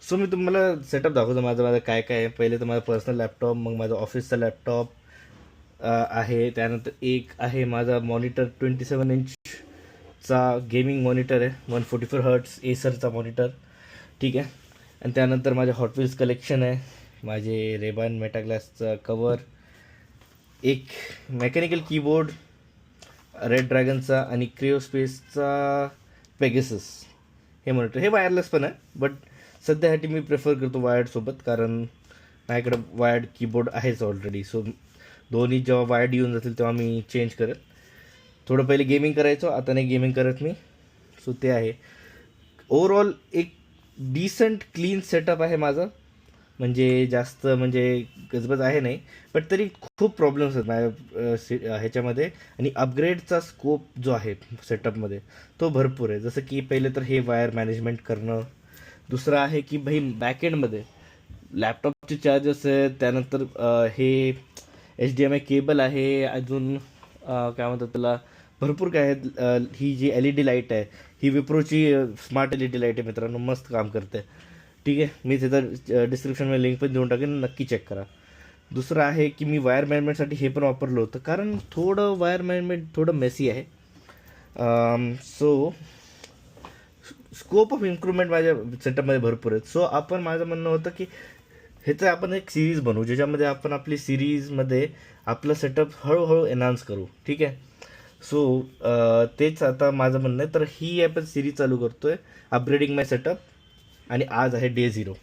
So मी तुम्हाला setup दाखवतो माझं काय काय आहे. पहिले तर माझा पर्सनल लॅपटॉप, मग माझा ऑफिसचा लॅपटॉप आहे. त्यानंतर एक आहे माझा मॉनिटर, 27 इंचचा गेमिंग मॉनिटर आहे, 144 हर्ट्स एसरचा मॉनिटर. ठीक आहे. आणि त्यानंतर माझे हॉट व्हील्स कलेक्शन आहे, माझे रेबन मेटाग्लासचा कवर, एक मेकॅनिकल कीबोर्ड रेड ड्रॅगनचा आणि क्रिओस्पेसचा पेगेसस. हे मॉनिटर हे वायरलेस पण आहे, बट सध्यासाठी मी प्रेफर करतो वायर्डसोबत, कारण माझ्याकडं वायर्ड कीबोर्ड आहेच ऑलरेडी. सो दोन्ही जेव्हा वायर्ड येऊन जातील तेव्हा मी चेंज करेल. थोडं पहिले गेमिंग करायचो, आता नाही गेमिंग करत मी. सो ते आहे. ओव्हरऑल एक डिसंट क्लीन सेटअप आहे माझं. म्हणजे जास्त म्हणजे गजबज आहे नाही, बट तरी खूप प्रॉब्लेम्स आहेत माझ्या ह्याच्यामध्ये. आणि अपग्रेडचा स्कोप जो आहे सेटअपमध्ये तो भरपूर आहे. जसं की पहिले तर हे वायर मॅनेजमेंट करणं. दुसरं आहे की भाई बॅकएंडमध्ये लॅपटॉपचे चार्जर्स आहेत, त्यानंतर हे HDMI केबल आहे, अजून काय म्हणतात त्याला, भरपूर काय आहेत. ही जी LED लाईट आहे ही विप्रोची स्मार्ट LED लाईट आहे मित्रांनो, मस्त काम करते. ठीक आहे, मी तिथं डिस्क्रिप्शनमध्ये लिंक पण देऊन टाकेन, नक्की चेक करा. दुसरं आहे की मी वायर मॅनेजमेंटसाठी हे पण वापरलं होतं, कारण थोडं वायर मॅनेजमेंट थोडं मेसी आहे. सो स्कोप ऑफ इम्प्रूव्हमेंट माझ्या सेटअपमध्ये भरपूर आहेत. सो आपण, माझं म्हणणं होतं की ह्याचं आपण एक सिरीज बनवू, ज्याच्यामध्ये आपण आपली सिरीजमध्ये आपलं सेटअप हळूहळू एनहान्स करू. ठीक आहे. सो तेच आता माझं म्हणणं आहे. तर ही आपण सिरीज चालू करतोय, अपग्रेडिंग माय सेटअप, आणि आज आहे डे 0.